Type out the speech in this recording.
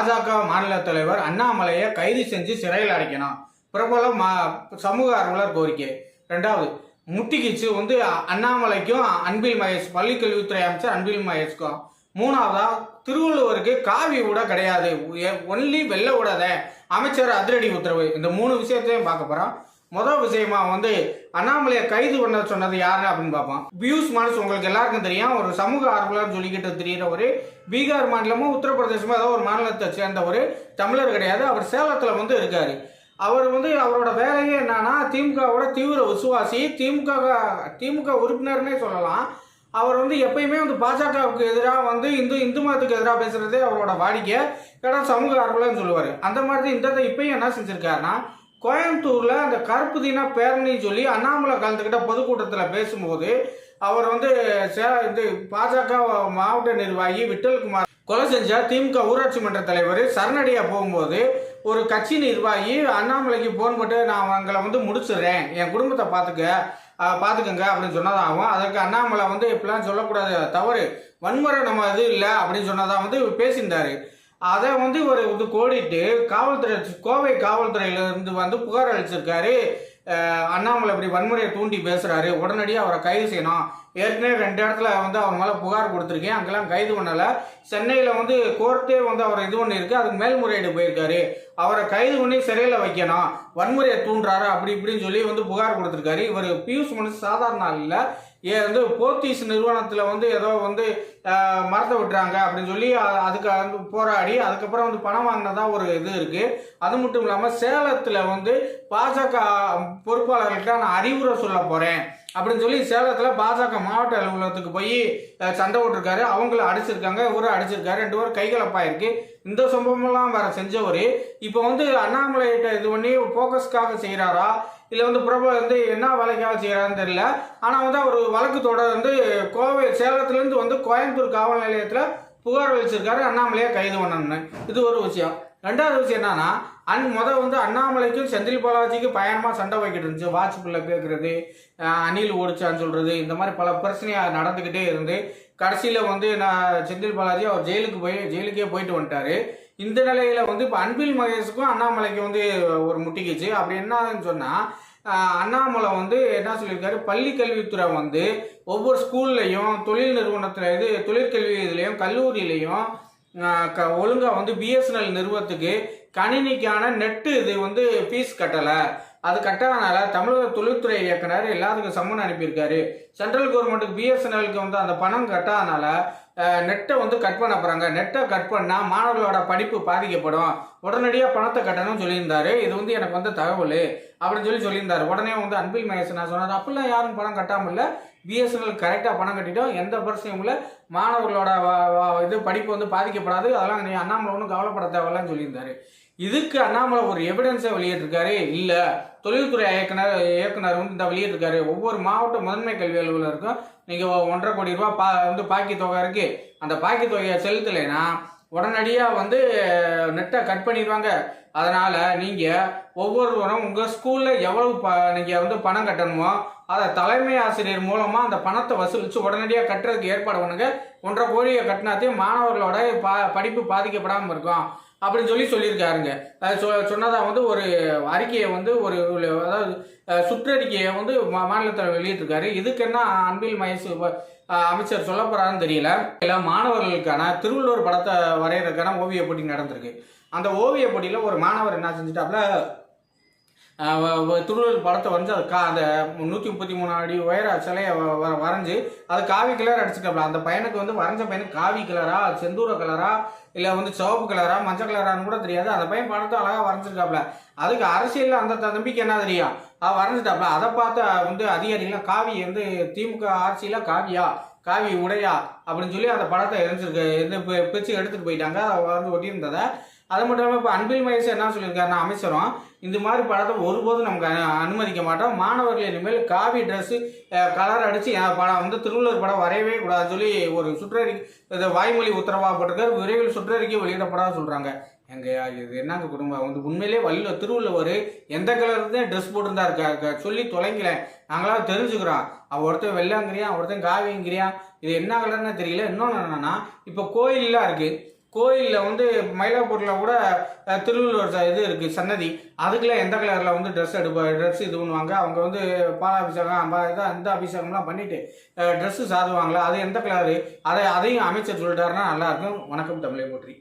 பாஜக மாநில தலைவர் அண்ணாமலையை கைது செஞ்சு சிறையில் அடைக்கணும். பிரபல சமூக ஆர்வலர் கோரிக்கை. ரெண்டாவது, முட்டிக்கிச்சு அண்ணாமலைக்கும் அன்பில் மகேஷ் பள்ளிக்கல்வித்துறை அமைச்சர் அன்பில் மகேஷ்க்கும். மூணாவதா, திருவள்ளுவருக்கு காவி கூட கிடையாது, ஒன்லி வெள்ள விடாத அமைச்சர் அதிரடி உத்தரவு. இந்த 3 விஷயத்தையும் பார்க்க போறோம். முதல் விஷயமா அண்ணாமலையை கைது பண்ண சொன்னது யாரு அப்படின்னு பார்ப்போம். பியூஷ் மானஸ் உங்களுக்கு எல்லாருக்கும் தெரியும், ஒரு சமூக ஆர்வலர் சொல்லிக்கிட்டு தெரியுற ஒரு பீகார் மாநிலமும் உத்தரப்பிரதேசமும் ஏதோ ஒரு மாநிலத்தை சேர்ந்த ஒரு தமிழர் கிடையாது. அவர் சேலத்துல இருக்காரு. அவர் அவரோட வேலையே என்னன்னா, திமுகவோட தீவிர விசுவாசி, திமுக உறுப்பினர்னே சொல்லலாம். அவர் எப்பயுமே பாஜகவுக்கு எதிராக இந்து மதத்துக்கு எதிராக பேசுறதே அவரோட வாடிக்கை. சமூக ஆர்வலர்னு சொல்லுவார். அந்த மாதிரி இந்த இப்பயும் என்ன செஞ்சிருக்காருன்னா, கோயம்புத்தூர்ல அந்த கருப்பு தின பேரணி சொல்லி அண்ணாமலை கலந்துக்கிட்ட பொதுக்கூட்டத்தில் பேசும்போது அவர் பாஜக மாவட்ட நிர்வாகி விட்டல்குமார் கொலை செஞ்ச திமுக ஊராட்சி மன்ற தலைவர் சரணடையா போகும்போது ஒரு கட்சி நிர்வாகி அண்ணாமலைக்கு போன் போட்டு, நான் அவங்களை முடிச்சிடுறேன், என் குடும்பத்தை பார்த்துக்கங்க அப்படின்னு சொன்னதாகவும், அதற்கு அண்ணாமலை இப்படிலாம் சொல்லக்கூடாது, தவறு, வன்முறை நம்ம இது இல்லை அப்படின்னு சொன்னதாக பேசியிருந்தாரு. அதை ஒரு கோடிட்டு காவல்துறை, கோவை காவல்துறையிலிருந்து புகார் அளிச்சிருக்காரு. அண்ணாமலை இப்படி வன்முறையை தூண்டி பேசுறாரு, உடனடியாக அவரை கைது செய்யணும். ஏற்கனவே 2 இடத்துல அவர் மேலே புகார் கொடுத்துருக்கேன், அங்கெல்லாம் கைது பண்ணலை. சென்னையில் கோர்ட்டே அவர் இது பண்ணியிருக்கு, அதுக்கு மேல்முறையீடு போயிருக்காரு. அவரை கைது பண்ணி சிறையில் வைக்கணும், வன்முறையை தூண்டுறாரு அப்படி இப்படின்னு சொல்லி புகார் கொடுத்துருக்காரு. இவர் பியூஷ் மனஸ் சாதாரண ஆள் இல்லை. போத்தீஸ் நிறுவனத்தில் ஏதோ மறந்து விட்டுறாங்க அப்படின்னு சொல்லி அதுக்கு போராடி அதுக்கப்புறம் பணம் வாங்கினதா ஒரு இது இருக்கு. அது மட்டும் இல்லாமல் சேலத்தில் பாஜக பொறுப்பாளர்களுக்கு நான் அறிவுரை சொல்ல போறேன் அப்படின்னு சொல்லி சேலத்தில் பாஜக மாவட்ட அலுவலகத்துக்கு போய் சண்டை போட்டிருக்காரு. அவங்கள அடிச்சிருக்காங்க, இவரை அடிச்சிருக்காரு, 2 பேரும் கைகலப்பாயிருக்கு. இந்த சம்பவமெல்லாம் வேற செஞ்சவர் இப்போ அண்ணாமலையிட்ட இது பண்ணி போக்கஸ்க்காக செய்கிறாரா இல்லை பிரபு என்ன வேலைக்காக செய்கிறாருன்னு தெரியல. ஆனால் அவர் வழக்கு தொடர்ந்து கோவை சேலத்துலேருந்து கோயம்புத்தூர் காவல் நிலையத்தில் புகார் அளிச்சிருக்காரு அண்ணாமலையை கைது பண்ணணும்னு. இது ஒரு விஷயம். ரெண்டாவது விஷயம் என்னன்னா, அண்ணாமலைக்கும் செந்தில் பாலாஜிக்கும் பயணமாக சண்டை வைக்கிட்டு இருந்துச்சு. வாட்ச்பில்ல கேட்கறது, அணில் ஓடிச்சான்னு சொல்றது, இந்த மாதிரி பல பிரச்சனையாக நடந்துக்கிட்டே இருந்து கடைசியில் நான் செந்தில் பாலாஜி அவர் ஜெயிலுக்கே போயிட்டு வந்துட்டாரு. இந்த நிலையில இப்போ அன்பில் மகேஷுக்கும் அண்ணாமலைக்கு ஒரு முட்டிக்கிச்சு. அப்படி என்னன்னு சொன்னா, அண்ணாமலை என்ன சொல்லியிருக்காரு, பள்ளி கல்வித்துறை ஒவ்வொரு ஸ்கூல்லையும் தொழில் நிறுவனத்துல தொழிற்கல்வி இதுலையும் கல்லூரியிலையும் ஒழுங்கா பிஎஸ்என்எல் நிறுவனத்துக்கு கணினிக்கான நெட்டு இது ஃபீஸ் கட்டலை. அது கட்டாதனால தமிழக தொழில்துறை இயக்குனர் எல்லாத்துக்கும் சம்மன் அனுப்பியிருக்காரு. சென்ட்ரல் கவர்மெண்ட்டுக்கு பிஎஸ்என்எலுக்கு அந்த பணம் கட்டாதனால நெட்டை கட் பண்ண போறாங்க. நெட்டை கட் பண்ணா மாணவர்களோட படிப்பு பாதிக்கப்படும், உடனடியாக பணத்தை கட்டணும்னு சொல்லியிருந்தாரு. இது எனக்கு தகவல் அப்படின்னு சொல்லியிருந்தாரு. உடனே அன்பில் மகேஷ் நான் சொன்னார், அப்படிலாம் யாரும் பணம் கட்டாமல் இல்லை, பிஎஸ்என்எல் கரெக்டாக பணம் கட்டிட்டோம், எந்த பிரச்சனையும் இல்லை, மாணவர்களோட இது படிப்பு பாதிக்கப்படாது, அதெல்லாம் நீ அண்ணாமலை ஒன்றும் கவலைப்பட தேவையில்லன்னு சொல்லியிருந்தாரு. இதுக்கு அண்ணாமலை ஒரு எவிடன்ஸை வெளியிட்டிருக்காரு. இல்லை, தொழில்துறை இயக்குனர் இந்த வெளியிட்டிருக்காரு, ஒவ்வொரு மாவட்ட முதன்மை கல்வி அலுவலருக்கும் நீங்கள் 1.5 கோடி ரூபாய் பாக்கி தொகை இருக்கு, அந்த பாக்கி தொகையை செலுத்தலைன்னா உடனடியாக நெட்டை கட் பண்ணிடுவாங்க. அதனால நீங்கள் ஒவ்வொருவரும் உங்கள் ஸ்கூலில் எவ்வளவு நீங்கள் பணம் கட்டணுமோ அதை தலைமை ஆசிரியர் மூலமாக அந்த பணத்தை வசூலித்து உடனடியாக கட்டுறதுக்கு ஏற்பாடு பண்ணுங்க. 1.5 கோடியை கட்டினாத்தையும் மாணவர்களோட படிப்பு பாதிக்கப்படாமல் இருக்கும் அப்படின்னு சொல்லியிருக்காருங்க. சொன்னதாக ஒரு அறிக்கையை ஒரு அதாவது சுற்றறிக்கையை மாநிலத்தில் வெளியிட்டிருக்காரு. இதுக்கு என்ன அன்பில் மகேஷ் அமைச்சர் சொல்ல போறாருன்னு தெரியல. இல்லை, மாணவர்களுக்கான திருவள்ளுவர் படத்தை வரைகிறதுக்கான ஓவிய போட்டி நடந்திருக்கு. அந்த ஓவிய போட்டியில் ஒரு மாணவர் என்ன செஞ்சுட்டாப்புல, திருவள்ளுவர் படத்தை அது அந்த 133 அடி உயர சிலையை வரைஞ்சி அது காவி கலர் அடிச்சுட்டாப்ல. அந்த பையனுக்கு வரைஞ்ச பையனுக்கு காவி கலரா, செந்தூர கலரா, இல்லை சிவப்பு கலரா, மஞ்சள் கலரான்னு கூட தெரியாது. அந்த பையன் படத்தை அழகாக வரைஞ்சிருக்காப்ல. அதுக்கு அரசியலில் அந்த நம்பிக்கை என்ன தெரியும், வரைஞ்சிட்டாப்ல. அதை பார்த்து அதிகாரிகள் காவி திமுக ஆட்சியில் காவி உடையா அப்படின்னு சொல்லி அந்த படத்தை பிரிச்சு எடுத்துட்டு போயிட்டாங்க. அதை ஒட்டியிருந்ததை. அது மட்டும் இல்லாமல் இப்போ அன்பில் மகேஷ் என்ன சொல்லியிருக்காருன்னா, அமைச்சரும் இந்த மாதிரி படத்தை ஒருபோதும் நமக்கு அனுமதிக்க மாட்டோம், மாணவர்கள் இனிமேல் காவி ட்ரெஸ்ஸு கலர் அடித்து படம் திருவள்ளுவர் படம் வரையவே கூடாதுன்னு சொல்லி ஒரு சுற்றறிக்கை வாய்மொழி உத்தரவாக போட்டிருக்காரு. விரைவில் சுற்றறிக்கை வெளியிடப்படாத சொல்கிறாங்க. எங்கயா இது என்னங்க குடும்பம் உண்மையிலே திருவள்ளுவர் எந்த கலர் தான் ட்ரெஸ் போட்டுருந்தா இருக்கா சொல்லி தொலைங்கல, நாங்களாம் தெரிஞ்சுக்கிறோம். ஒருத்தன் வெள்ளைங்கிறியான், ஒருத்தன் காவிங்கிறியான், இது என்ன கலர்னு தெரியல. இன்னொன்று என்னன்னா, இப்போ கோயிலெலாம் இருக்குது, கோயிலில் வந்து மயிலாப்பூரில் கூட திருவள்ளுவர் இது இருக்குது சன்னதி, அதுக்கெல்லாம் எந்த கலரில் வந்து ட்ரெஸ் இது பண்ணுவாங்க. அவங்க வந்து பாலாபிஷேகம் இந்த அபிஷேகம்லாம் பண்ணிட்டு ட்ரெஸ்ஸு சாதுவாங்களா, அது எந்த கலரு, அதையும் அமைச்சர் சொல்லிட்டாருன்னா நல்லாயிருக்கும். வணக்கம் தமிழை போற்றி.